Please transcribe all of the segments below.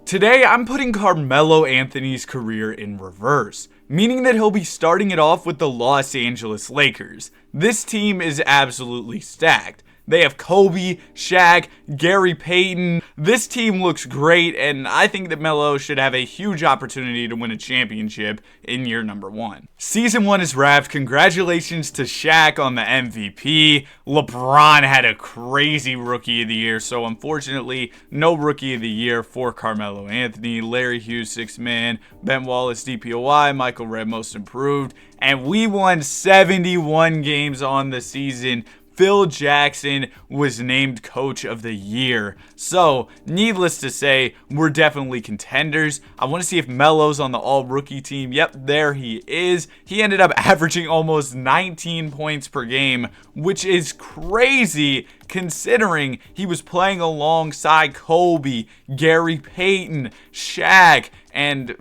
Today, I'm putting Carmelo Anthony's career in reverse, meaning that he'll be starting it off with the Los Angeles Lakers. This team is absolutely stacked. They have Kobe, Shaq, Gary Payton. This team looks great, and I think that Melo should have a huge opportunity to win a championship in year number 1. Season 1 is wrapped. Congratulations to Shaq on the MVP. LeBron had a crazy Rookie of the Year, so unfortunately, no Rookie of the Year for Carmelo Anthony. Larry Hughes, 6th man. Ben Wallace, DPOY. Michael Redd, Most Improved. And we won 71 games on the season. Phil Jackson was named Coach of the Year. So, needless to say, we're definitely contenders. I want to see if Melo's on the all-rookie team. Yep, there he is. He ended up averaging almost 19 points per game, which is crazy considering he was playing alongside Kobe, Gary Payton, Shaq, and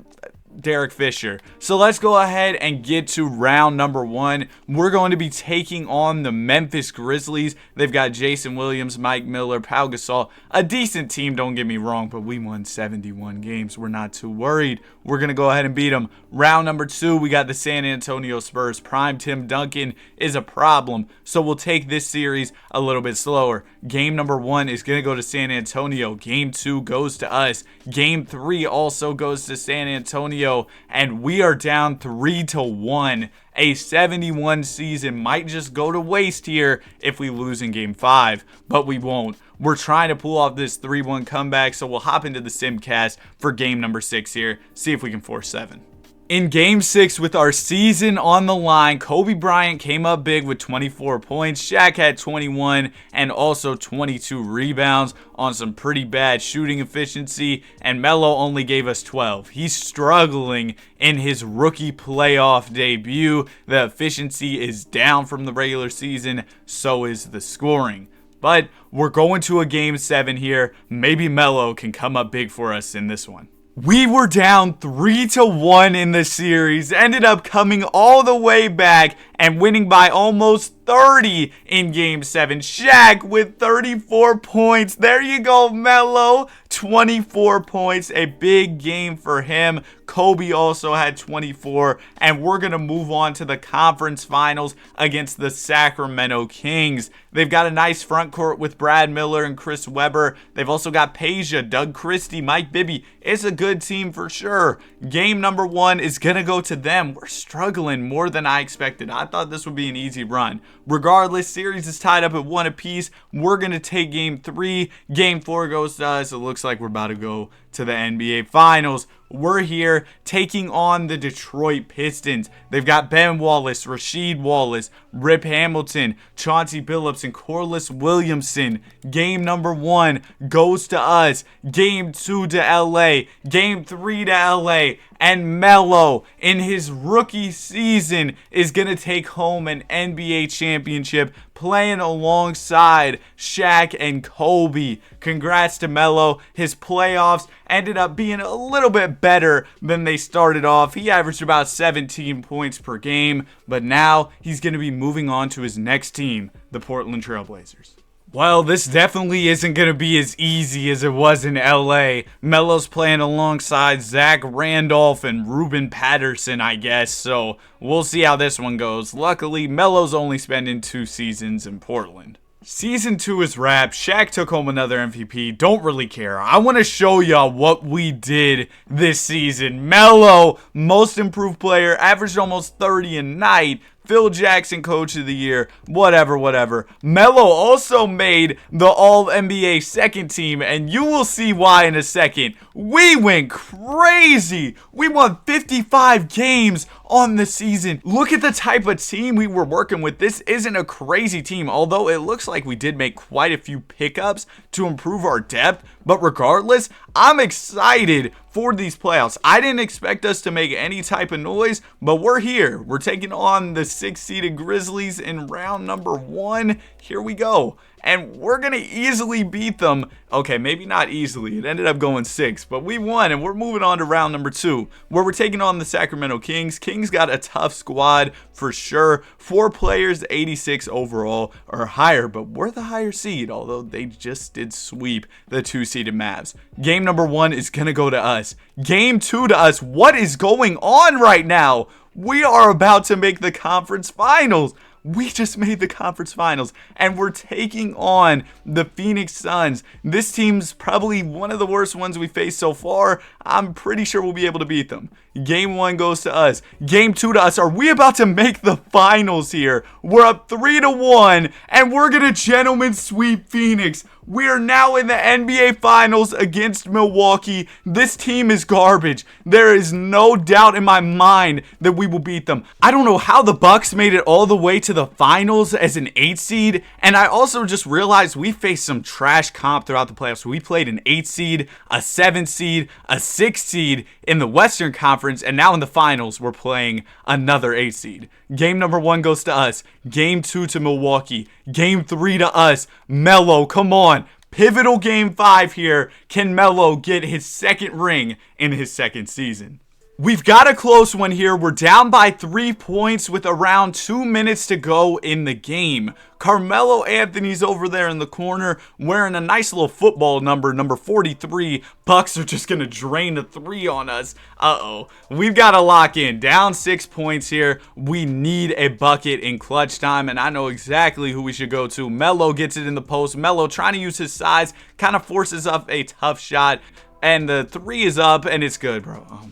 Derek Fisher. So let's go ahead and get to round number 1. We're going to be taking on the Memphis Grizzlies. They've got Jason Williams, Mike Miller, Pau Gasol. A decent team, don't get me wrong, but we won 71 games. We're not too worried. We're going to go ahead and beat them. Round number 2, we got the San Antonio Spurs. Prime Tim Duncan is a problem, so we'll take this series a little bit slower. Game number 1 is going to go to San Antonio. Game 2 goes to us. Game 3 also goes to San Antonio. And we are down 3-1. A 71 season might just go to waste here if we lose in game 5, but we won't. We're trying to pull off this 3-1 comeback, so we'll hop into the Simcast for game number 6 here, see if we can force 7. In Game 6, with our season on the line, Kobe Bryant came up big with 24 points. Shaq had 21 and also 22 rebounds on some pretty bad shooting efficiency, and Melo only gave us 12. He's struggling in his rookie playoff debut. The efficiency is down from the regular season, so is the scoring. But we're going to a Game 7 here. Maybe Melo can come up big for us in this one. We were down 3-1 in the series, ended up coming all the way back and winning by almost 30 in Game 7. Shaq with 34 points. There you go, Melo. 24 points, a big game for him. Kobe also had 24, and we're going to move on to the conference finals against the Sacramento Kings. They've got a nice front court with Brad Miller and Chris Webber. They've also got Peja, Doug Christie, Mike Bibby. It's a good team for sure. Game number 1 is going to go to them. We're struggling more than I expected. I thought this would be an easy run. Regardless, series is tied up at 1 apiece. We're going to take Game 3. Game 4 goes to us. It looks like we're about to go to the NBA Finals. We're here taking on the Detroit Pistons. They've got Ben Wallace, Rasheed Wallace, Rip Hamilton, Chauncey Billups, and Corliss Williamson. Game number 1 goes to us. Game 2 to LA. Game 3 to LA. And Melo, in his rookie season, is going to take home an NBA championship playing alongside Shaq and Kobe. Congrats to Melo. His playoffs ended up being a little bit better than they started off. He averaged about 17 points per game, but now he's going to be moving on to his next team, the Portland Trailblazers. Well, this definitely isn't going to be as easy as it was in LA. Melo's playing alongside Zach Randolph and Ruben Patterson, I guess, so we'll see how this one goes. Luckily, Melo's only spending 2 seasons in Portland. Season 2 is wrapped. Shaq took home another MVP. Don't really care. I want to show y'all what we did this season. Melo, most improved player, averaged almost 30 a night. Phil Jackson, Coach of the Year, whatever. Melo also made the All-NBA second team, and you will see why in a second. We went crazy. We won 55 games on the season. Look at the type of team we were working with. This isn't a crazy team, although it looks like we did make quite a few pickups to improve our depth. But regardless, I'm excited for these playoffs. I didn't expect us to make any type of noise, but we're here. We're taking on the 6-seeded Grizzlies in round number 1. Here we go. and we're going to easily beat them. Okay, maybe not easily. It ended up going 6, but we won, and we're moving on to round number 2, where we're taking on the Sacramento Kings. Kings got a tough squad for sure. 4 players, 86 overall or higher, but we're the higher seed, although they just did sweep the 2-seeded Mavs. Game number 1 is going to go to us. Game 2 to us. What is going on right now? We are about to make the conference finals. We just made the conference finals, and we're taking on the Phoenix Suns. This team's probably one of the worst ones we faced so far. I'm pretty sure we'll be able to beat them. Game 1 goes to us. Game 2 to us. Are we about to make the finals here? We're up 3-1, and we're going to gentlemen sweep Phoenix. We are now in the NBA Finals against Milwaukee. This team is garbage. There is no doubt in my mind that we will beat them. I don't know how the Bucks made it all the way to the finals as an 8 seed. And I also just realized we faced some trash comp throughout the playoffs. We played an 8 seed, a 7 seed, a 6 seed in the Western Conference. And now in the finals, we're playing another 8 seed. Game number 1 goes to us. Game 2 to Milwaukee. Game 3 to us. Melo, come on. Pivotal game 5 here. Can Melo get his 2nd ring in his 2nd season? We've got a close one here. We're down by 3 points with around 2 minutes to go in the game. Carmelo Anthony's over there in the corner wearing a nice little football number 43. Bucks are just going to drain a 3 on us. Uh-oh. We've got to lock in. Down 6 points here. We need a bucket in clutch time, and I know exactly who we should go to. Melo gets it in the post. Melo trying to use his size, kind of forces up a tough shot, and the 3 is up, and it's good, bro. Oh, my.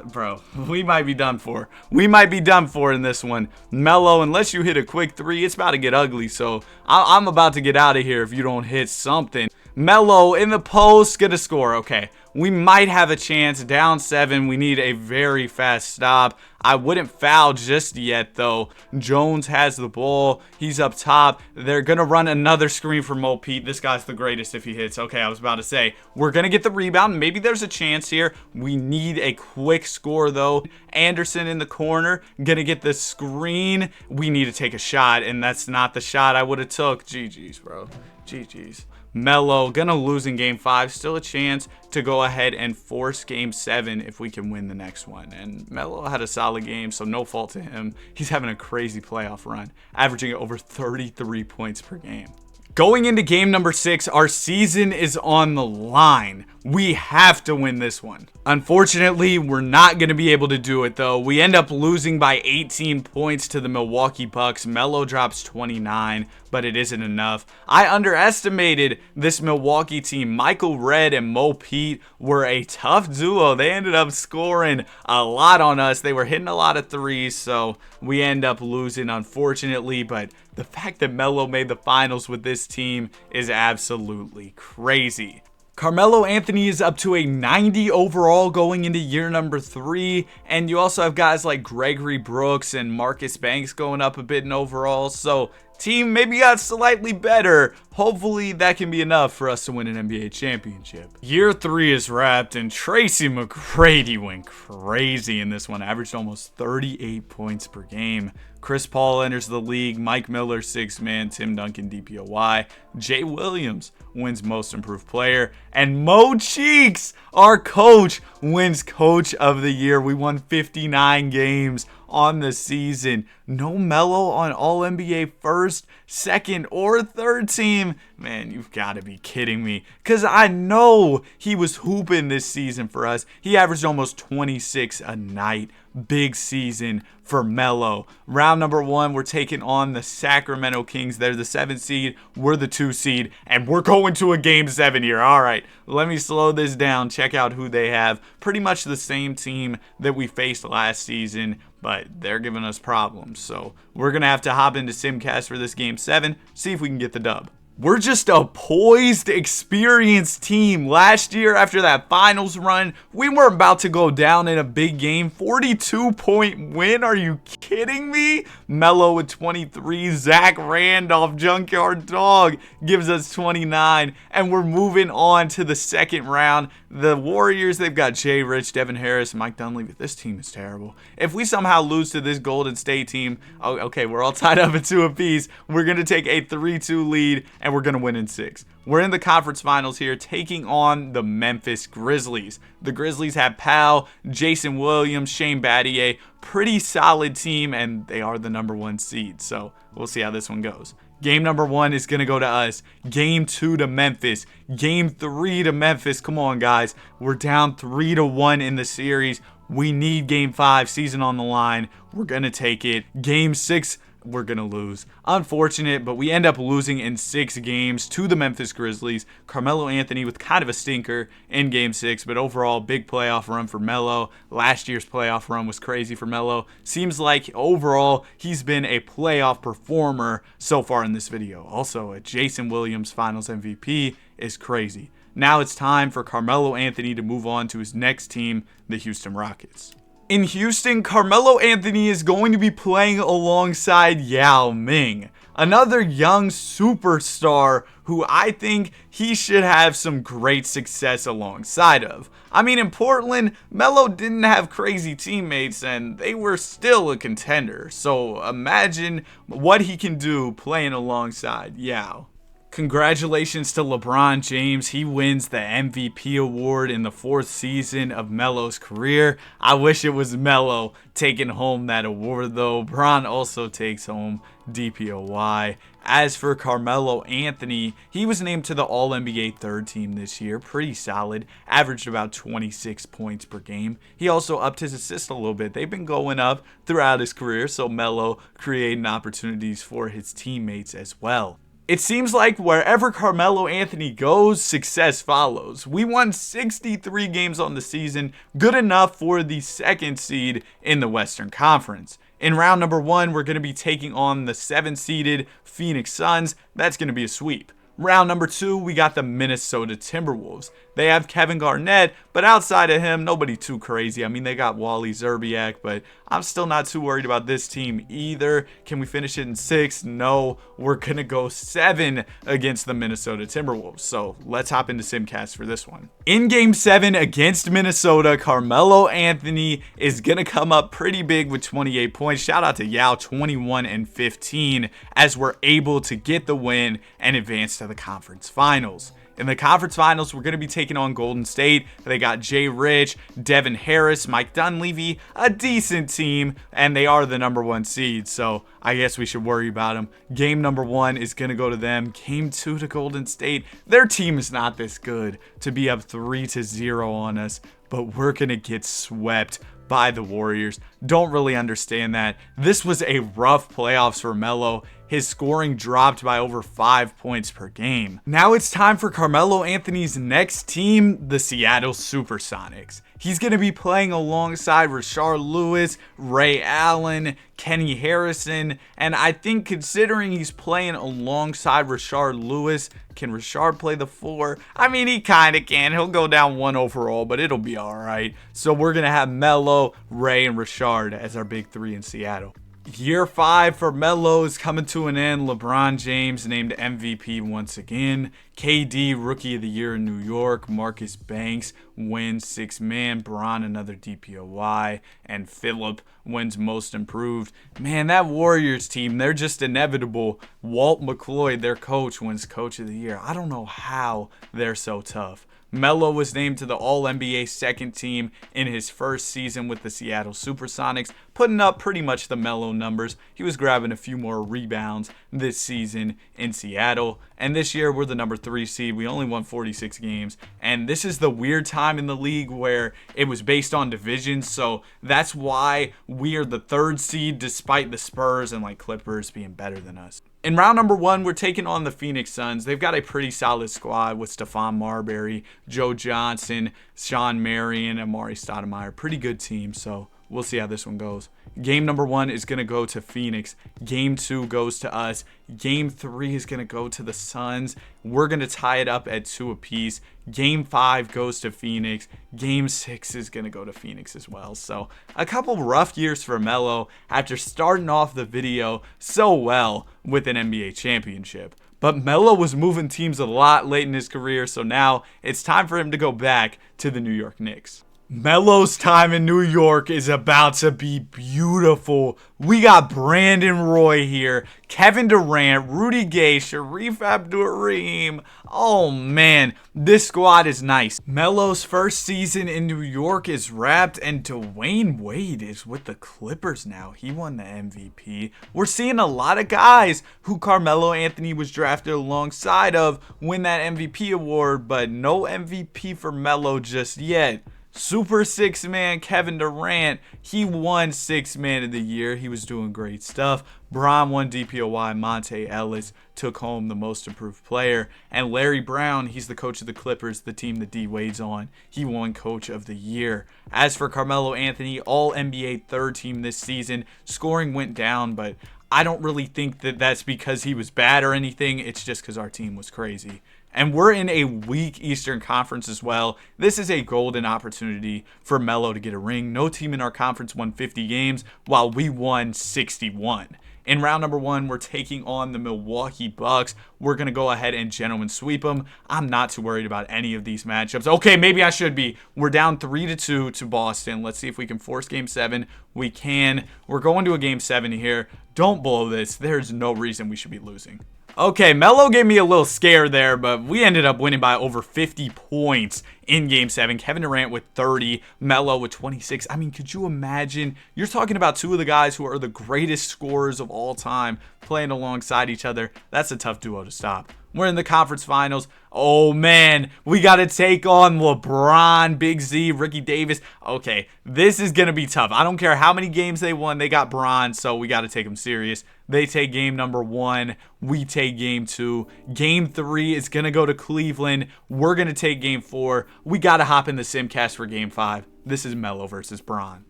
Bro, we might be done for. We might be done for in this one. Melo, unless you hit a quick 3, it's about to get ugly. So I'm about to get out of here if you don't hit something. Melo in the post, gonna score. Okay, we might have a chance. Down 7. We need a very fast stop. I wouldn't foul just yet, though. Jones has the ball. He's up top. They're going to run another screen for Mo Pete. This guy's the greatest if he hits. Okay, I was about to say, we're going to get the rebound. Maybe there's a chance here. We need a quick score, though. Anderson in the corner. Going to get the screen. We need to take a shot, and that's not the shot I would have took. GG's, bro. GG's. Melo gonna lose in game 5. Still a chance to go ahead and force game 7 if we can win the next one. And Melo had a solid game, so no fault to him. He's having a crazy playoff run, averaging over 33 points per game. Going into game number 6, our season is on the line. We have to win this one. Unfortunately, we're not going to be able to do it, though. We end up losing by 18 points to the Milwaukee Bucks. Melo drops 29, but it isn't enough. I underestimated this Milwaukee team. Michael Redd and Mo Pete were a tough duo. They ended up scoring a lot on us. They were hitting a lot of 3s, so we end up losing, unfortunately. But the fact that Melo made the finals with this team is absolutely crazy. Carmelo Anthony is up to a 90 overall going into year number 3. And you also have guys like Gregory Brooks and Marcus Banks going up a bit in overall. So team maybe got slightly better. Hopefully that can be enough for us to win an NBA championship. Year 3 is wrapped, and Tracy McGrady went crazy in this one. Averaged almost 38 points per game. Chris Paul enters the league. Mike Miller, 6th man. Tim Duncan, DPOY. Jay Williams wins most improved player. And Mo Cheeks, our coach, wins coach of the year. We won 59 games on the season. No Melo on All-NBA first, second, or third team. Man, you've got to be kidding me. Because I know he was hooping this season for us. He averaged almost 26 a night. Big season for Melo. Round number 1, we're taking on the Sacramento Kings. They're the 7th seed. We're the 2 seed. And we're going to a game 7 here. All right, let me slow this down. Check out who they have. Pretty much the same team that we faced last season, but they're giving us problems. So we're going to have to hop into Simcast for this game 7. See if we can get the dub. We're just a poised, experienced team. Last year, after that finals run, we were about to go down in a big game. 42-point win. Are you kidding me? Melo with 23. Zach Randolph, Junkyard Dog, gives us 29. And we're moving on to the second round. The Warriors, they've got Jay Rich, Devin Harris, Mike Dunleavy. This team is terrible. If we somehow lose to this Golden State team, okay, we're all tied up at 2 apiece. We're going to take a 3-2 lead, and we're going to win in 6. We're in the conference finals here, taking on the Memphis Grizzlies. The Grizzlies have Powell, Jason Williams, Shane Battier. Pretty solid team, and they are the #1 seed. So we'll see how this one goes. Game number 1 is going to go to us. Game 2 to Memphis. Game 3 to Memphis. Come on, guys. We're down 3-1 in the series. We need Game 5. Season on the line. We're going to take it. Game 6, we're going to lose. Unfortunate, but we end up losing in 6 games to the Memphis Grizzlies. Carmelo Anthony with kind of a stinker in Game 6, but overall, big playoff run for Melo. Last year's playoff run was crazy for Melo. Seems like overall, he's been a playoff performer so far in this video. Also, a Jason Williams Finals MVP is crazy. Now it's time for Carmelo Anthony to move on to his next team, the Houston Rockets. In Houston, Carmelo Anthony is going to be playing alongside Yao Ming, another young superstar who I think he should have some great success alongside of. I mean, in Portland, Melo didn't have crazy teammates and they were still a contender. So imagine what he can do playing alongside Yao. Congratulations to LeBron James. He wins the MVP award in the 4th season of Melo's career. I wish it was Melo taking home that award, though. Bron also takes home DPOY. As for Carmelo Anthony, he was named to the All-NBA 3rd team this year. Pretty solid. Averaged about 26 points per game. He also upped his assists a little bit. They've been going up throughout his career, so Melo creating opportunities for his teammates as well. It seems like wherever Carmelo Anthony goes, success follows. We won 63 games on the season, good enough for the 2nd seed in the Western Conference. In round number 1, we're going to be taking on the 7th-seeded Phoenix Suns. That's going to be a sweep. Round number 2, we got the Minnesota Timberwolves. They have Kevin Garnett, but outside of him, nobody too crazy. I mean, they got Wally Szczerbiak, but I'm still not too worried about this team either. Can we finish it in 6? No. We're going to go 7 against the Minnesota Timberwolves. So let's hop into Simcast for this one. In Game 7 against Minnesota, Carmelo Anthony is going to come up pretty big with 28 points. Shout out to Yao, 21 and 15, as we're able to get the win and advance to the conference finals. In the conference finals, we're going to be taking on Golden State. They got Jay Rich, Devin Harris, Mike Dunleavy, a decent team, and they are the #1 seed, so I guess we should worry about them. Game number 1 is going to go to them. Game 2 to Golden State. Their team is not this good to be up 3-0 on us, but we're going to get swept by the Warriors. Don't really understand that. This was a rough playoffs for Melo. His scoring dropped by over 5 points per game. Now it's time for Carmelo Anthony's next team, the Seattle Supersonics. He's going to be playing alongside Rashard Lewis, Ray Allen, Kenny Harrison, and I think considering he's playing alongside Rashard Lewis, can Rashard play the 4? I mean, he kind of can. He'll go down 1 overall, but it'll be all right. So we're going to have Melo, Ray, and Rashard as our big 3 in Seattle. Year 5 for Melo is coming to an end. LeBron James named MVP once again. KD Rookie of the Year in New York. Marcus Banks wins 6th man. Bron another DPOY. And Phillip wins Most Improved. Man, that Warriors team, they're just inevitable. Walt McCloy, their coach, wins Coach of the Year. I don't know how they're so tough. Melo was named to the All-NBA 2nd team in his 1st season with the Seattle Supersonics, putting up pretty much the Melo numbers. He was grabbing a few more rebounds this season in Seattle. And this year, we're the #3 seed. We only won 46 games. And this is the weird time in the league where it was based on divisions. So that's why we are the 3rd seed despite the Spurs and like Clippers being better than us. In round number 1, we're taking on the Phoenix Suns. They've got a pretty solid squad with Stephon Marbury, Joe Johnson, Sean Marion, and Amari Stoudemire. Pretty good team, so we'll see how this one goes. Game number 1 is going to go to Phoenix. Game 2 goes to us. Game 3 is going to go to the Suns. We're going to tie it up at 2 apiece. Game 5 goes to Phoenix. Game 6 is going to go to Phoenix as well. So a couple rough years for Melo after starting off the video so well with an NBA championship. But Melo was moving teams a lot late in his career, so now it's time for him to go back to the New York Knicks. Melo's time in New York is about to be beautiful. We got Brandon Roy here, Kevin Durant, Rudy Gay, Shareef Abdur-Rahim. Oh man, this squad is nice. Melo's first season in New York is wrapped, and Dwayne Wade is with the Clippers now. He won the MVP. We're seeing a lot of guys who Carmelo Anthony was drafted alongside of win that MVP award, but no MVP for Melo just yet. Super six man Kevin Durant, he won 6th man of the year. He was doing great stuff. Bron won DPOY. Monte Ellis took home the most improved player. And Larry Brown, he's the coach of the Clippers, the team that D Wade's on. He won coach of the year. As for Carmelo Anthony, all NBA third team this season. Scoring went down, but I don't really think that that's because he was bad or anything. It's just because our team was crazy. And we're in a weak Eastern Conference as well. This is a golden opportunity for Melo to get a ring. No team in our conference won 50 games, while we won 61. In round number 1, we're taking on the Milwaukee Bucks. We're going to go ahead and gentlemen sweep them. I'm not too worried about any of these matchups. Okay, maybe I should be. We're down 3-2 to Boston. Let's see if we can force Game 7. We can. We're going to a Game 7 here. Don't blow this. There's no reason we should be losing. Okay, Melo gave me a little scare there, but we ended up winning by over 50 points in Game 7. Kevin Durant with 30, Melo with 26. I mean, could you imagine? You're talking about two of the guys who are the greatest scorers of all time playing alongside each other. That's a tough duo to stop. We're in the conference finals. Oh, man. We got to take on LeBron, Big Z, Ricky Davis. Okay, this is going to be tough. I don't care how many games they won. They got Bron, so we got to take them serious. They take game number 1. We take game 2. Game 3 is going to go to Cleveland. We're going to take game 4. We got to hop in the Simcast for game 5. This is Melo versus Bron.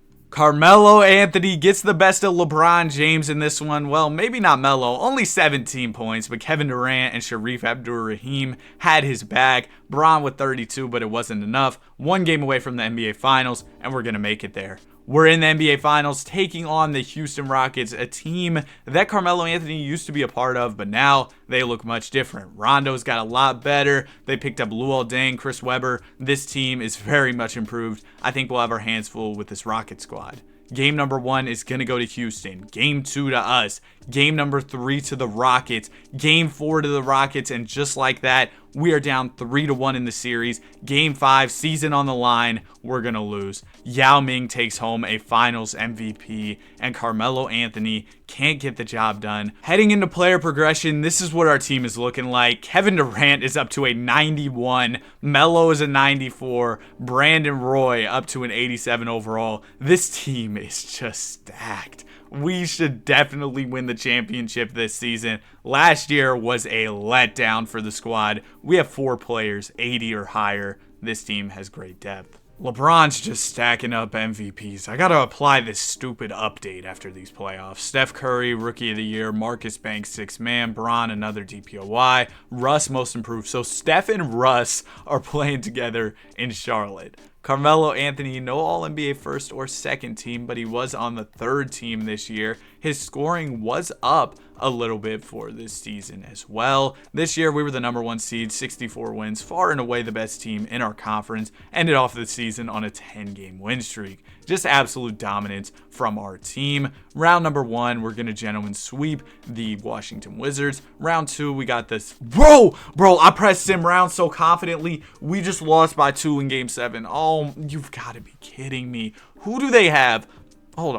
Carmelo Anthony gets the best of LeBron James in this one. Well, maybe not Melo, only 17 points, but Kevin Durant and Shareef Abdur-Rahim had his back. Bron with 32, but it wasn't enough. 1 game away from the NBA Finals, and we're going to make it there. We're in the NBA Finals taking on the Houston Rockets, a team that Carmelo Anthony used to be a part of, but now they look much different. Rondo's got a lot better. They picked up Luol Deng, Chris Webber. This team is very much improved. I think we'll have our hands full with this Rocket squad. Game number 1 is going to go to Houston. Game 2 to us. Game number 3 to the Rockets. Game 4 to the Rockets. And just like that, we are down 3-1 in the series. Game 5, season on the line. We're going to lose. Yao Ming takes home a finals MVP. And Carmelo Anthony can't get the job done. Heading into player progression, this is what our team is looking like. Kevin Durant is up to a 91. Melo is a 94. Brandon Roy up to an 87 overall. This team is just stacked. We should definitely win the championship this season. Last year was a letdown for the squad. We have 4 players, 80 or higher. This team has great depth. LeBron's just stacking up MVPs. I gotta apply this stupid update after these playoffs. Steph Curry, Rookie of the Year. Marcus Banks, 6th man. Bron, another DPOY. Russ, Most Improved. So Steph and Russ are playing together in Charlotte. Carmelo Anthony, no All-NBA first or second team, but he was on the 3rd team this year. His scoring was up a little bit for this season as well. This year, we were the number 1 seed, 64 wins, far and away the best team in our conference. Ended off the season on a 10-game win streak. Just absolute dominance from our team. Round number 1, we're going to gentlemen sweep the Washington Wizards. Round 2, we got this. Bro, I pressed Sim round so confidently. We just lost by 2 in game 7. Oh, you've got to be kidding me. Who do they have? Hold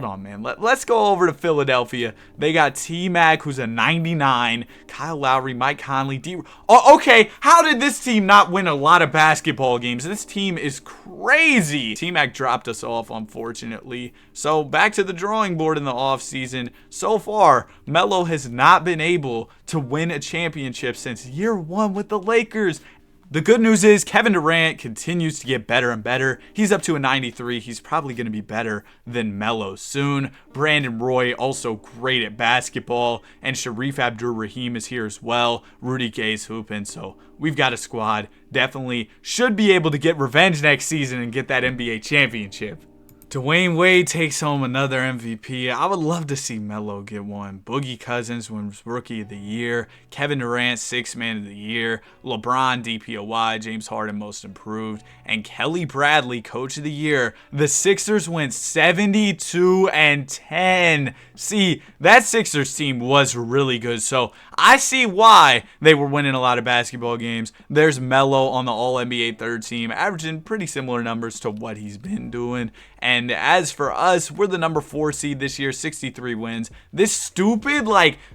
on, man. Let's go over to Philadelphia. They got T-Mac, who's a 99. Kyle Lowry, Mike Conley, Oh, okay. How did this team not win a lot of basketball games? This team is crazy. T-Mac dropped us off, unfortunately. So back to the drawing board in the offseason. So far, Melo has not been able to win a championship since year 1 with the Lakers. The good news is Kevin Durant continues to get better and better. He's up to a 93. He's probably going to be better than Melo soon. Brandon Roy, also great at basketball. And Sharif Abdur-Rahim is here as well. Rudy Gay's hooping. So we've got a squad. Definitely should be able to get revenge next season and get that NBA championship. Dwayne Wade takes home another MVP. I would love to see Melo get one. Boogie Cousins wins Rookie of the Year. Kevin Durant, Sixth Man of the Year. LeBron, DPOY. James Harden, Most Improved. And Kelly Bradley, Coach of the Year. The Sixers went 72-10. See, that Sixers team was really good, so I see why they were winning a lot of basketball games. There's Melo on the All-NBA third team, averaging pretty similar numbers to what he's been doing. And as for us, we're the number 4 seed this year, 63 wins. This stupid,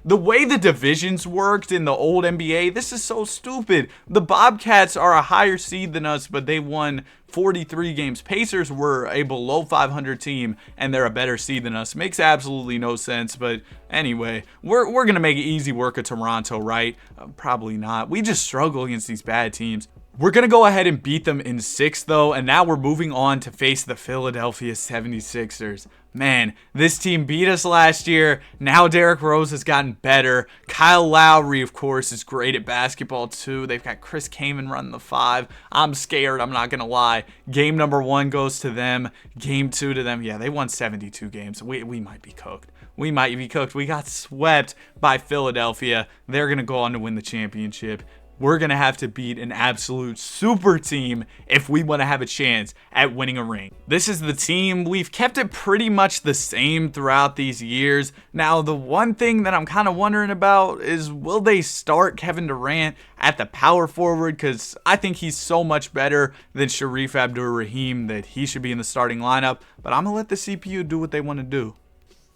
the way the divisions worked in the old NBA, this is so stupid. The Bobcats are a higher seed than us, but they won 43 games. Pacers were a below 500 team, and they're a better seed than us. Makes absolutely no sense, but anyway, we're going to make it easy work of Toronto, right? Probably not. We just struggle against these bad teams. We're going to go ahead and beat them in 6, though, and now we're moving on to face the Philadelphia 76ers. Man, this team beat us last year. Now Derrick Rose has gotten better. Kyle Lowry, of course, is great at basketball, too. They've got Chris Kaman running the 5. I'm scared, I'm not going to lie. Game number 1 goes to them. Game 2 to them. Yeah, they won 72 games. We might be cooked. We might be cooked. We got swept by Philadelphia. They're going to go on to win the championship. We're going to have to beat an absolute super team if we want to have a chance at winning a ring. This is the team. We've kept it pretty much the same throughout these years. Now, the one thing that I'm kind of wondering about is, will they start Kevin Durant at the power forward? Because I think he's so much better than Sharif Abdur-Rahim that he should be in the starting lineup. But I'm going to let the CPU do what they want to do.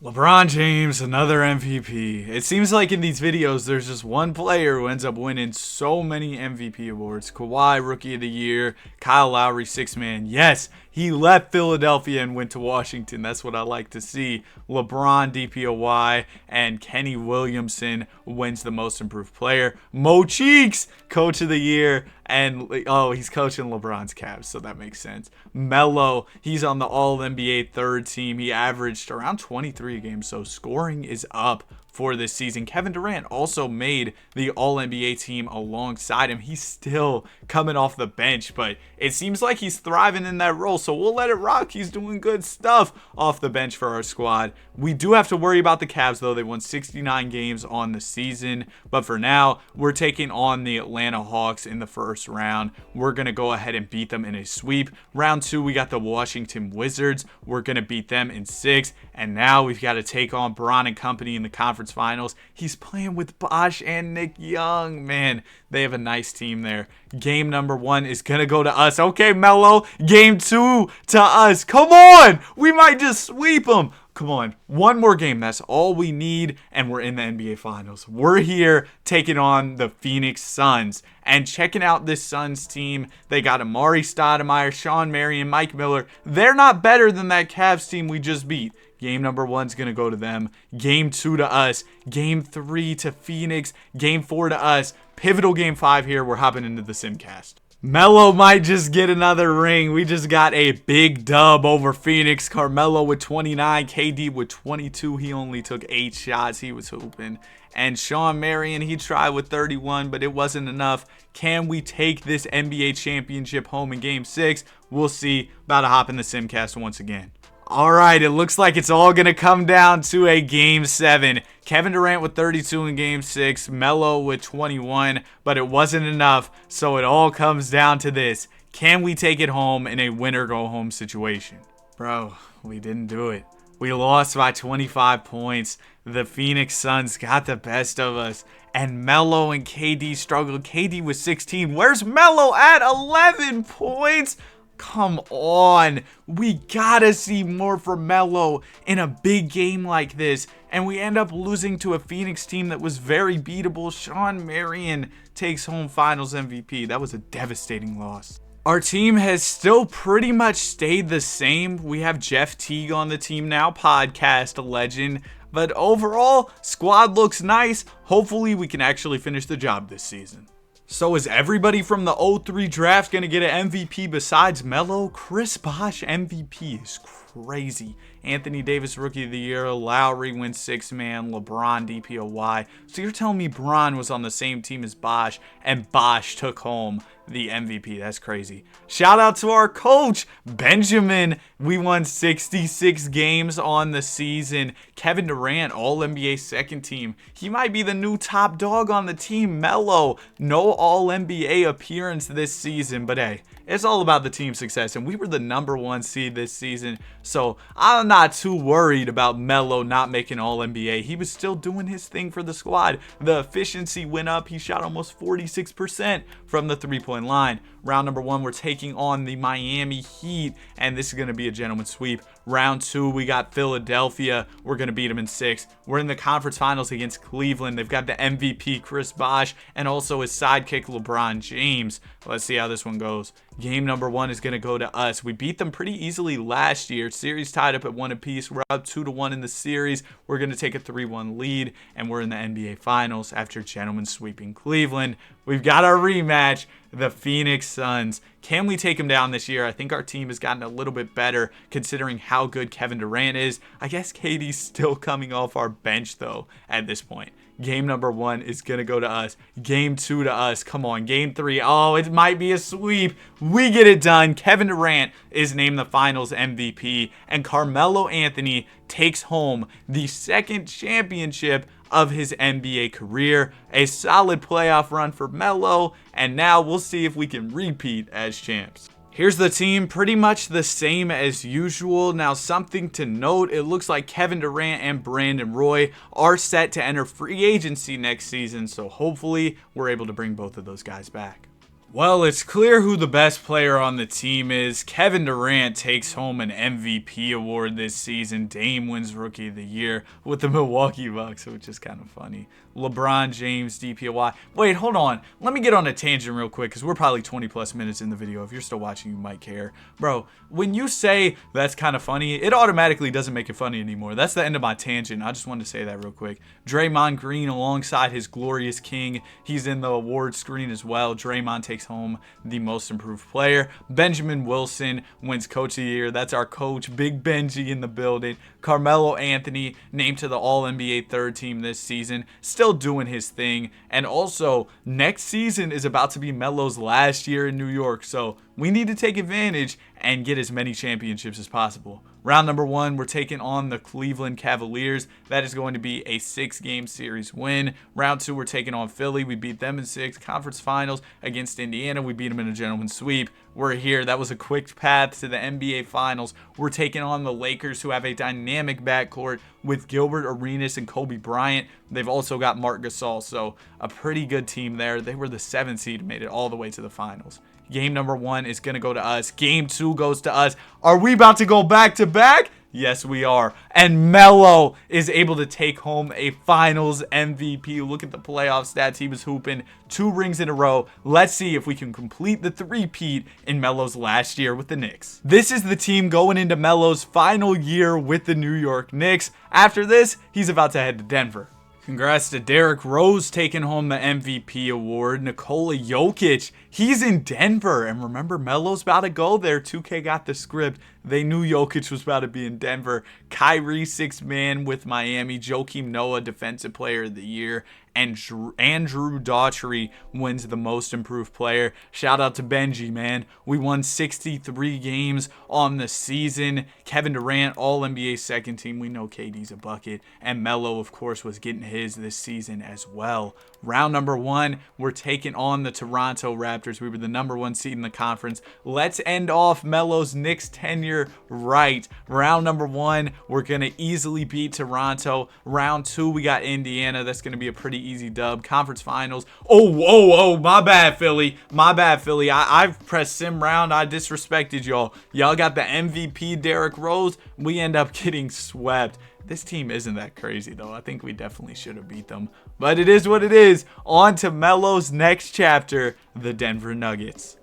LeBron James, another MVP. It seems like in these videos, there's just one player who ends up winning so many MVP awards. Kawhi, Rookie of the Year. Kyle Lowry, Sixth Man. Yes, he left Philadelphia and went to Washington. That's what I like to see. LeBron, DPOY, and Kenny Williamson wins the Most Improved Player. Mo Cheeks, Coach of the Year. And, he's coaching LeBron's Cavs, so that makes sense. Melo, he's on the All-NBA third team. He averaged around 23 games, so scoring is up for this season. Kevin Durant also made the All-NBA team alongside him. He's still coming off the bench, but it seems like he's thriving in that role, so we'll let it rock. He's doing good stuff off the bench for our squad. We do have to worry about the Cavs, though. They won 69 games on the season, but for now, we're taking on the Atlanta Hawks in the first round. We're going to go ahead and beat them in a sweep. Round 2, we got the Washington Wizards. We're going to beat them in 6, and now we've got to take on Bron and company in the conference finals. He's playing with Bosh and Nick Young. Man, they have a nice team there. Game number 1 is going to go to us. Okay, Melo. Game 2 to us. Come on. We might just sweep them. Come on. One more game. That's all we need, and we're in the NBA Finals. We're here taking on the Phoenix Suns. And checking out this Suns team, they got Amari Stoudemire, Sean Marion, Mike Miller. They're not better than that Cavs team we just beat. Game number 1's going to go to them. Game 2 to us. Game 3 to Phoenix. Game 4 to us. Pivotal game 5 here. We're hopping into the Simcast. Melo might just get another ring. We just got a big dub over Phoenix. Carmelo with 29. KD with 22. He only took 8 shots. He was hooping. And Sean Marion, he tried with 31, but it wasn't enough. Can we take this NBA championship home in Game 6? We'll see. About to hop in the Simcast once again. All right, it looks like it's all going to come down to a Game 7. Kevin Durant with 32 in Game 6, Melo with 21, but it wasn't enough, so it all comes down to this. Can we take it home in a win-or-go-home situation? Bro, we didn't do it. We lost by 25 points. The Phoenix Suns got the best of us, and Melo and KD struggled. KD was 16. Where's Melo at 11 points? Come on, we gotta see more from Melo in a big game like this, and we end up losing to a Phoenix team that was very beatable. Sean Marion takes home Finals MVP. That was a devastating loss. Our team has still pretty much stayed the same. We have Jeff Teague on the team now, podcast legend, but overall, squad looks nice. Hopefully, we can actually finish the job this season. So is everybody from the 03 draft going to get an MVP besides Melo? Chris Bosh MVP is crazy. Anthony Davis Rookie of the Year, Lowry wins 6th man, LeBron DPOY. So you're telling me Bron was on the same team as Bosh and Bosh took home the MVP. That's crazy. Shout out to our coach, Benjamin. We won 66 games on the season. Kevin Durant, All-NBA second team. He might be the new top dog on the team. Melo, no All-NBA appearance this season, but hey, it's all about the team success, and we were the #1 seed this season, so I'm not too worried about Melo not making All-NBA. He was still doing his thing for the squad. The efficiency went up. He shot almost 46% from the three-point line. Round number 1, we're taking on the Miami Heat, and this is going to be a gentleman's sweep. Round 2, we got Philadelphia. We're going to beat them in 6. We're in the conference finals against Cleveland. They've got the MVP, Chris Bosh, and also his sidekick, LeBron James. Let's see how this one goes. Game number 1 is going to go to us. We beat them pretty easily last year. Series tied up at 1 apiece. We're up 2-1 in the series. We're going to take a 3-1 lead, and we're in the NBA Finals after gentlemen sweeping Cleveland. We've got our rematch, the Phoenix Suns. Can we take them down this year? I think our team has gotten a little bit better considering how good Kevin Durant is. I guess KD's still coming off our bench, though, at this point. Game number 1 is going to go to us. Game 2 to us. Come on. Game 3. Oh, it might be a sweep. We get it done. Kevin Durant is named the Finals MVP, and Carmelo Anthony takes home the 2nd championship of his NBA career. A solid playoff run for Melo, and now we'll see if we can repeat as champs. Here's the team, pretty much the same as usual. Now, something to note, it looks like Kevin Durant and Brandon Roy are set to enter free agency next season, so hopefully we're able to bring both of those guys back. Well, it's clear who the best player on the team is. Kevin Durant takes home an MVP award this season. Dame wins Rookie of the Year with the Milwaukee Bucks, which is kind of funny. LeBron James, DPOY. Wait, hold on. Let me get on a tangent real quick because we're probably 20 plus minutes in the video. If you're still watching, you might care. Bro, when you say that's kind of funny, it automatically doesn't make it funny anymore. That's the end of my tangent. I just wanted to say that real quick. Draymond Green alongside his glorious king. He's in the award screen as well. Draymond takes home the most improved player. Benjamin Wilson wins Coach of the Year. That's our coach, Big Benji in the building. Carmelo Anthony named to the All-NBA third team this season. Still doing his thing. And also, next season is about to be Melo's last year in New York. So we need to take advantage and get as many championships as possible. Round number 1, we're taking on the Cleveland Cavaliers. That is going to be a 6-game series win. Round 2, we're taking on Philly. We beat them in 6. Conference finals against Indiana. We beat them in a gentleman's sweep. We're here. That was a quick path to the NBA Finals. We're taking on the Lakers, who have a dynamic backcourt with Gilbert Arenas and Kobe Bryant. They've also got Marc Gasol, so a pretty good team there. They were the 7th seed and made it all the way to the finals. Game number 1 is going to go to us. Game 2 goes to us. Are we about to go back-to-back? Yes, we are. And Melo is able to take home a Finals MVP. Look at the playoff stats. He was hooping 2 rings in a row. Let's see if we can complete the three-peat in Melo's last year with the Knicks. This is the team going into Melo's final year with the New York Knicks. After this, he's about to head to Denver. Congrats to Derrick Rose taking home the MVP award. Nikola Jokic, he's in Denver. And remember, Melo's about to go there. 2K got the script. They knew Jokic was about to be in Denver. Kyrie, 6th man with Miami. Joakim Noah, Defensive Player of the Year. And Andrew Daughtry wins the most improved player. Shout out to Benji, man. We won 63 games on the season. Kevin Durant, All-NBA second team. We know KD's a bucket. And Melo, of course, was getting his this season as well. Round number 1, we're taking on the Toronto Raptors. We were the #1 seed in the conference. Let's end off Melo's Knicks tenure right. Round number 1, we're going to easily beat Toronto. Round 2, we got Indiana. That's going to be a pretty easy dub. Conference finals. Oh, my bad, Philly. My bad, Philly. I've pressed sim round. I disrespected y'all. Y'all got the MVP, Derrick Rose. We end up getting swept. This team isn't that crazy, though. I think we definitely should have beat them. But it is what it is. On to Melo's next chapter, the Denver Nuggets.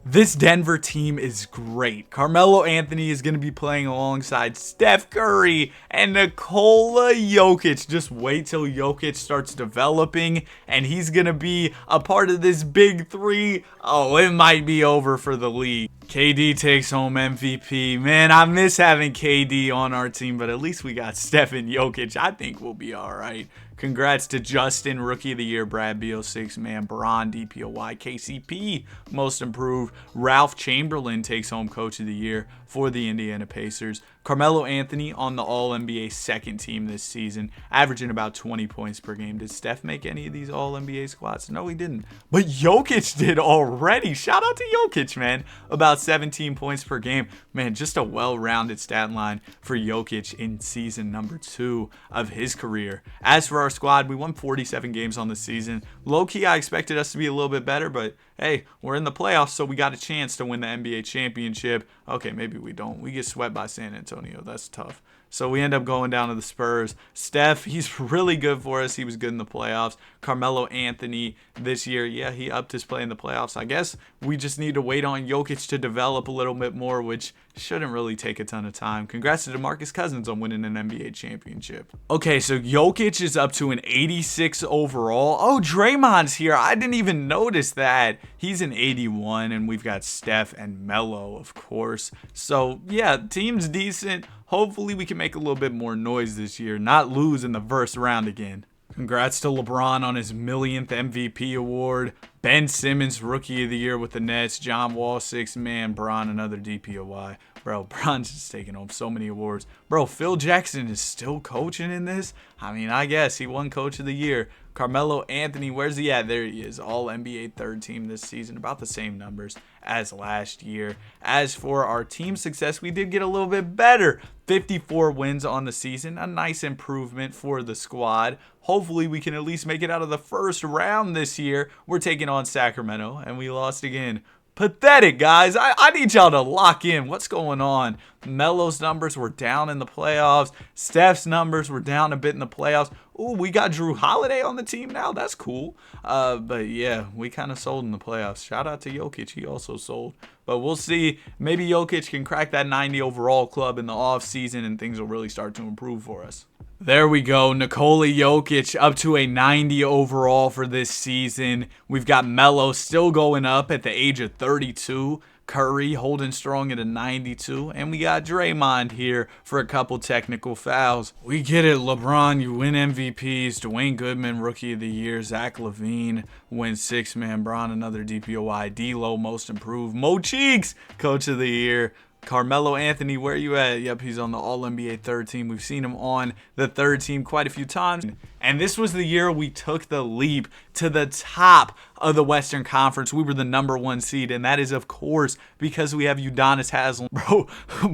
This Denver team is great. Carmelo Anthony is going to be playing alongside Steph Curry and Nikola Jokic. Just wait till Jokic starts developing and he's going to be a part of this big three. Oh, it might be over for the league. KD takes home MVP. Man, I miss having KD on our team, but at least we got Steph and Jokic. I think we'll be all right. Congrats to Justin, Rookie of the Year, Brad Beal, 6-man, Bron, DPOY, KCP, Most Improved. Ralph Chamberlain takes home Coach of the Year for the Indiana Pacers. Carmelo Anthony on the All-NBA second team this season, averaging about 20 points per game. Did Steph make any of these All-NBA squads? No, he didn't. But Jokic did already. Shout out to Jokic, man. About 17 points per game. Man, just a well-rounded stat line for Jokic in season number 2 of his career. As for our squad, we won 47 games on the season. Low-key, I expected us to be a little bit better, but hey, we're in the playoffs, so we got a chance to win the NBA championship. Okay, maybe we don't. We get swept by San Antonio. That's tough. So we end up going down to the Spurs. Steph, he's really good for us. He was good in the playoffs. Carmelo Anthony this year, yeah, he upped his play in the playoffs. I guess we just need to wait on Jokic to develop a little bit more, which shouldn't really take a ton of time. Congrats to DeMarcus Cousins on winning an NBA championship. Okay, so Jokic is up to an 86 overall. Oh, Draymond's here. I didn't even notice that. He's an 81, and we've got Steph and Melo, of course. So, yeah, team's decent. Hopefully we can make a little bit more noise this year, not lose in the first round again. Congrats to LeBron on his millionth MVP award. Ben Simmons, Rookie of the Year with the Nets. John Wall, 6-man. Bron, another DPOY. Bro, Bron's just taking home so many awards. Bro, Phil Jackson is still coaching in this? I mean, I guess he won Coach of the Year. Carmelo Anthony, where's he at? There he is. All NBA third team this season. About the same numbers as last year. As for our team success, we did get a little bit better. 54 wins on the season. A nice improvement for the squad. Hopefully we can at least make it out of the first round this year. We're taking on Sacramento, and we lost again. Pathetic, guys. I need y'all to lock in. What's going on? Melo's numbers were down in the playoffs. Steph's numbers were down a bit in the playoffs. Ooh, we got Drew Holiday on the team now. That's cool. But yeah, we kind of sold in the playoffs. Shout out to Jokic. He also sold. But we'll see. Maybe Jokic can crack that 90 overall club in the offseason and things will really start to improve for us. There we go. Nikola Jokic up to a 90 overall for this season. We've got Melo still going up at the age of 32. Curry holding strong at a 92. And we got Draymond here for a couple technical fouls. We get it, LeBron. You win MVPs. Dwayne Goodman, Rookie of the Year. Zach LaVine wins 6-man. Bron, another DPOY. D-Lo, Most Improved. Mo Cheeks, Coach of the Year. Carmelo Anthony, where you at? Yep, he's on the All-NBA third team. We've seen him on the third team quite a few times. And this was the year we took the leap to the top of the Western Conference. We were the #1 seed, and that is, of course, because we have Udonis Haslem.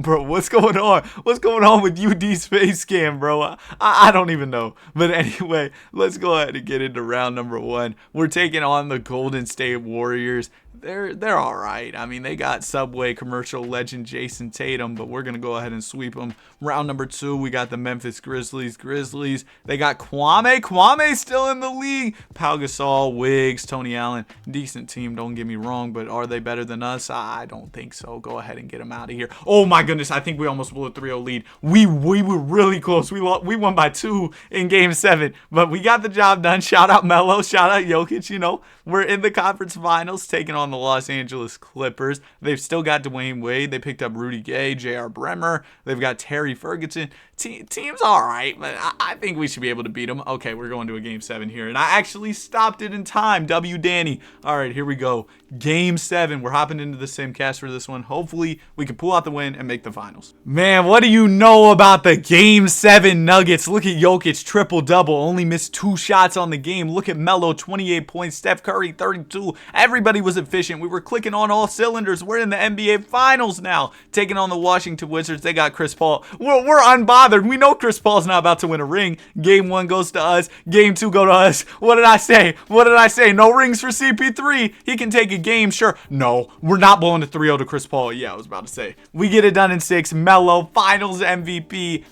Bro, what's going on? What's going on with UD Space Cam, bro? I don't even know. But anyway, let's go ahead and get into round number 1. We're taking on the Golden State Warriors. They're all right. I mean, they got Subway commercial legend Jason Tatum, but we're going to go ahead and sweep them. Round number 2, we got the Memphis Grizzlies. They got Kwame's still in the league. Pau Gasol, Wiggs, Tony Allen. Decent team, don't get me wrong, but are they better than us? I don't think so. Go ahead and get them out of here. Oh my goodness, I think we almost blew a 3-0 lead. We were really close. We won by 2 in Game 7, but we got the job done. Shout out Melo, shout out Jokic. You know, we're in the conference finals taking on the Los Angeles Clippers. They've still got Dwayne Wade. They picked up Rudy Gay, J.R. Bremer. They've got Terry Ferguson. Team's all right, but I think we should be able to beat them. Okay, we're going to a Game 7 here, and I actually stopped it in time. W. Danny. All right, here we go. Game 7. We're hopping into the Simcast for this one. Hopefully, we can pull out the win and make the finals. Man, what do you know about the Game 7 Nuggets? Look at Jokic, triple-double. Only missed 2 shots on the game. Look at Melo, 28 points. Steph Curry, 32. Everybody was efficient. We were clicking on all cylinders. We're in the NBA Finals now. Taking on the Washington Wizards. They got Chris Paul. We're unbothered. We know Chris Paul's not about to win a ring. Game 1 goes to us. Game 2 go to us. What did I say? No rings for CP3. He can take a game, sure. No, we're not blowing a 3-0 to Chris Paul. Yeah, I was about to say. We get it done in 6. Melo, Finals MVP.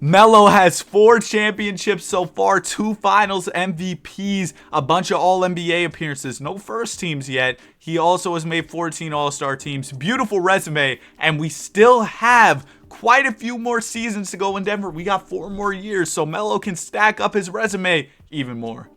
Melo has 4 championships so far, 2 finals MVPs, a bunch of All-NBA appearances, no first teams yet. He also has made 14 All-Star teams. Beautiful resume, and we still have quite a few more seasons to go in Denver. We got 4 more years, so Melo can stack up his resume even more.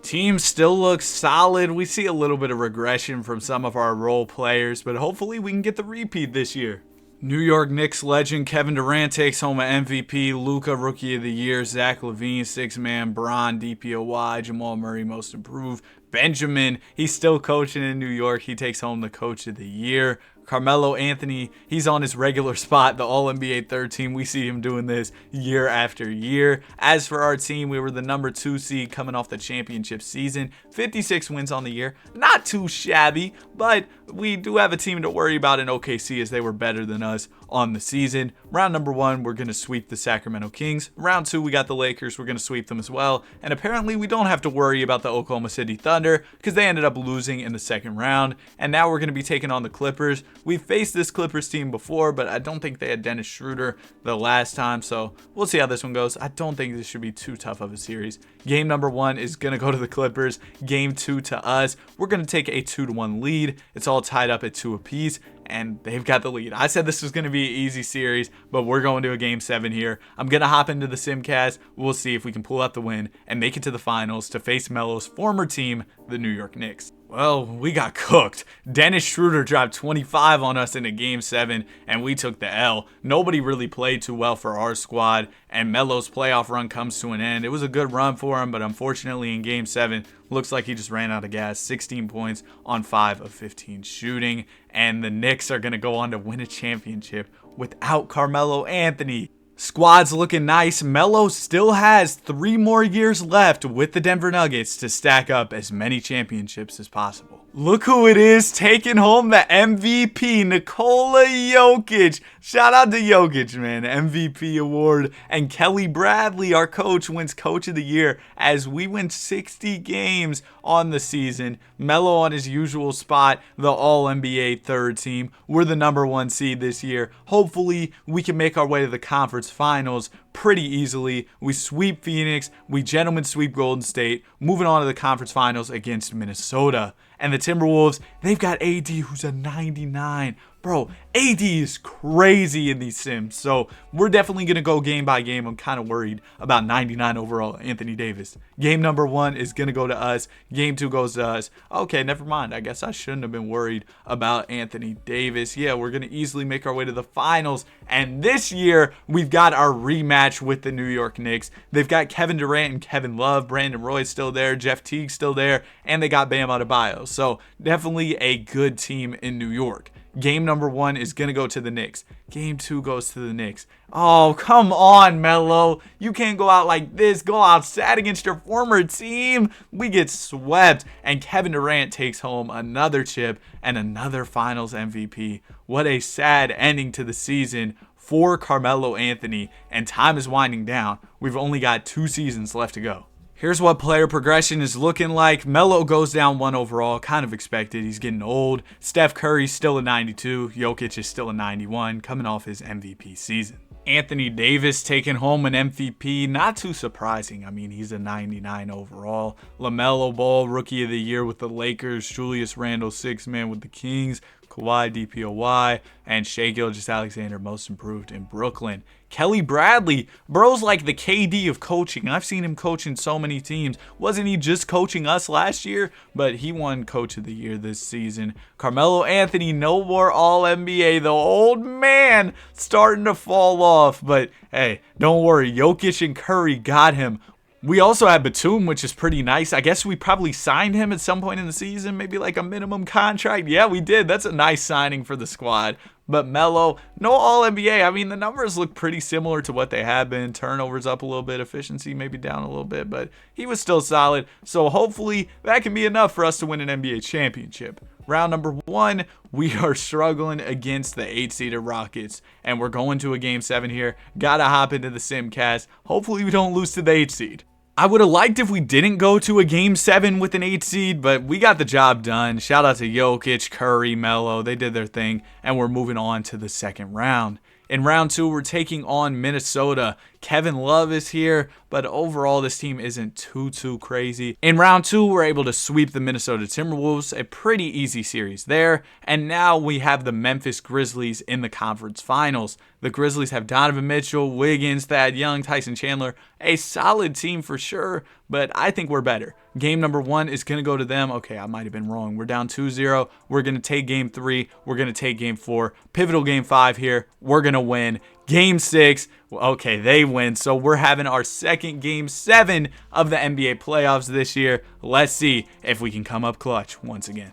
Team still looks solid. We see a little bit of regression from some of our role players, but hopefully we can get the repeat this year. New York Knicks legend Kevin Durant takes home an MVP, Luka Rookie of the Year, Zach LaVine, 6-man, Bron, DPOY, Jamal Murray, Most Improved, Benjamin, he's still coaching in New York, he takes home the Coach of the Year. Carmelo Anthony, he's on his regular spot, the All-NBA third team. We see him doing this year after year. As for our team, we were the number 2 seed coming off the championship season. 56 wins on the year. Not too shabby, but we do have a team to worry about in OKC as they were better than us on the season. Round number 1, we're going to sweep the Sacramento Kings. Round 2, we got the Lakers. We're going to sweep them as well. And apparently, we don't have to worry about the Oklahoma City Thunder because they ended up losing in the second round. And now we're going to be taking on the Clippers. We've faced this Clippers team before, but I don't think they had Dennis Schroeder the last time, so we'll see how this one goes. I don't think this should be too tough of a series. Game number 1 is going to go to the Clippers. Game 2 to us. We're going to take a 2-1 lead. It's all tied up at 2 apiece, and they've got the lead. I said this was going to be an easy series, but we're going to a Game 7 here. I'm going to hop into the Simcast. We'll see if we can pull out the win and make it to the finals to face Melo's former team, the New York Knicks. Well, we got cooked. Dennis Schroeder dropped 25 on us in a Game 7, and we took the L. Nobody really played too well for our squad, and Melo's playoff run comes to an end. It was a good run for him, but unfortunately in Game 7, looks like he just ran out of gas. 16 points on 5 of 15 shooting, and the Knicks are going to go on to win a championship without Carmelo Anthony. Squad's looking nice. Melo still has 3 more years left with the Denver Nuggets to stack up as many championships as possible. Look who it is taking home the MVP, Nikola Jokic. Shout out to Jokic, man. MVP award. And Kelly Bradley, our coach, wins Coach of the Year as we win 60 games on the season. Melo on his usual spot, the All-NBA third team. We're the number 1 seed this year. Hopefully, we can make our way to the conference finals pretty easily. We sweep Phoenix. We gentlemen sweep Golden State. Moving on to the conference finals against Minnesota. And the Timberwolves, they've got AD, who's a 99. Bro, AD is crazy in these sims. So we're definitely going to go game by game. I'm kind of worried about 99 overall Anthony Davis. Game number 1 is going to go to us. Game 2 goes to us. Okay, never mind. I guess I shouldn't have been worried about Anthony Davis. Yeah, we're going to easily make our way to the finals. And this year, we've got our rematch with the New York Knicks. They've got Kevin Durant and Kevin Love. Brandon Roy's still there. Jeff Teague's still there. And they got Bam Adebayo. So definitely a good team in New York. Game number 1 is going to go to the Knicks. Game 2 goes to the Knicks. Oh, come on, Melo. You can't go out like this. Go outside against your former team. We get swept, and Kevin Durant takes home another chip and another Finals MVP. What a sad ending to the season for Carmelo Anthony, and time is winding down. We've only got 2 seasons left to go. Here's what player progression is looking like. Melo goes down 1 overall, kind of expected. He's getting old. Steph Curry's still a 92. Jokic is still a 91, coming off his MVP season. Anthony Davis taking home an MVP, not too surprising. I mean, he's a 99 overall. LaMelo Ball, Rookie of the Year with the Lakers. Julius Randle, 6-man with the Kings. Kawhi, DPOY, and Shai Gilgeous-Alexander, Most Improved in Brooklyn. Kelly Bradley, bro's like the KD of coaching. I've seen him coach in so many teams. Wasn't he just coaching us last year? But he won Coach of the Year this season. Carmelo Anthony, no more All-NBA. The old man starting to fall off. But hey, don't worry. Jokic and Curry got him. We also have Batum, which is pretty nice. I guess we probably signed him at some point in the season, maybe like a minimum contract. Yeah, we did. That's a nice signing for the squad. But Melo, no All-NBA. I mean, the numbers look pretty similar to what they have been. Turnovers up a little bit, efficiency maybe down a little bit, but he was still solid. So hopefully that can be enough for us to win an NBA championship. Round number 1, we are struggling against the 8-seeded Rockets, and we're going to a Game 7 here. Gotta hop into the Simcast. Hopefully we don't lose to the 8 seed. I would have liked if we didn't go to a game 7 with an 8 seed, but we got the job done. Shout out to Jokic, Curry, Melo. They did their thing, and we're moving on to the second round. In round 2, we're taking on Minnesota. Kevin Love is here, but overall this team isn't too crazy. In round 2, we're able to sweep the Minnesota Timberwolves, a pretty easy series there. And now we have the Memphis Grizzlies in the conference finals. The Grizzlies have Donovan Mitchell, Wiggins, Thad Young, Tyson Chandler, a solid team for sure, but I think we're better. Game number 1 is going to go to them. Okay, I might have been wrong. We're down 2-0. We're going to take game 3. We're going to take game 4. Pivotal game 5 here. We're going to win. Game 6, okay, they win. So we're having our second game 7 of the NBA playoffs this year. Let's see if we can come up clutch once again.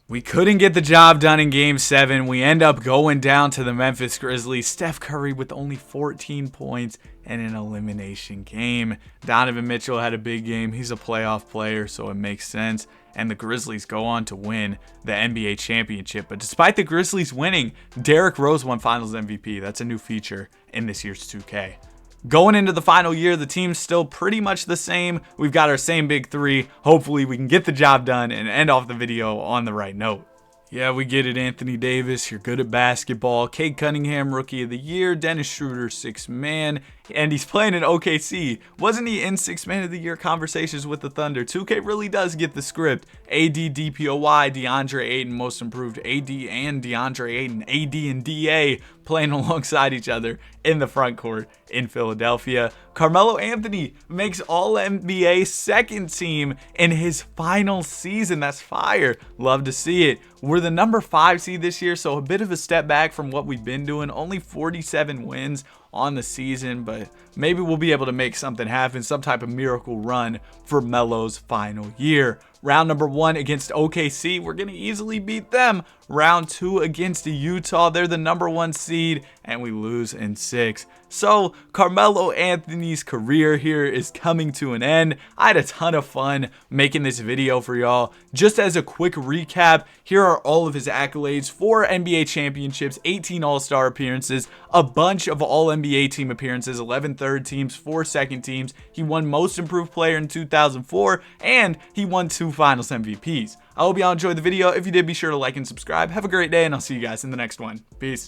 We couldn't get the job done in game 7. We end up going down to the Memphis Grizzlies. Steph Curry with only 14 points in an elimination game. Donovan Mitchell had a big game. He's a playoff player, so it makes sense. And the Grizzlies go on to win the NBA championship. But despite the Grizzlies winning, Derrick Rose won Finals MVP. That's a new feature in this year's 2K. Going into the final year, the team's still pretty much the same. We've got our same big 3. Hopefully we can get the job done and end off the video on the right note. Yeah, we get it, Anthony Davis. You're good at basketball. Cade Cunningham, Rookie of the Year. Dennis Schroeder, 6th man. And he's playing in OKC. Wasn't he in 6th man of the year conversations with the Thunder? 2K really does get the script. AD, DPOY, DeAndre Ayton, most improved. AD and DeAndre Ayton. AD and DA playing alongside each other in the front court in Philadelphia. Carmelo Anthony makes All-NBA second team in his final season. That's fire. Love to see it. We're the number 5 seed this year, so a bit of a step back from what we've been doing. Only 47 wins on the season, but maybe we'll be able to make something happen, some type of miracle run for Melo's final year. Round number 1 against OKC, we're going to easily beat them. Round 2 against Utah, they're the number 1 seed, and we lose in 6. So Carmelo Anthony's career here is coming to an end. I had a ton of fun making this video for y'all. Just as a quick recap, here are all of his accolades: 4 NBA championships, 18 All-Star appearances, a bunch of All-NBA team appearances, 11 third teams, 4 second teams. He won Most Improved Player in 2004, and he won 2 Finals MVPs. I hope y'all enjoyed the video. If you did, be sure to like and subscribe. Have a great day, and I'll see you guys in the next one. Peace.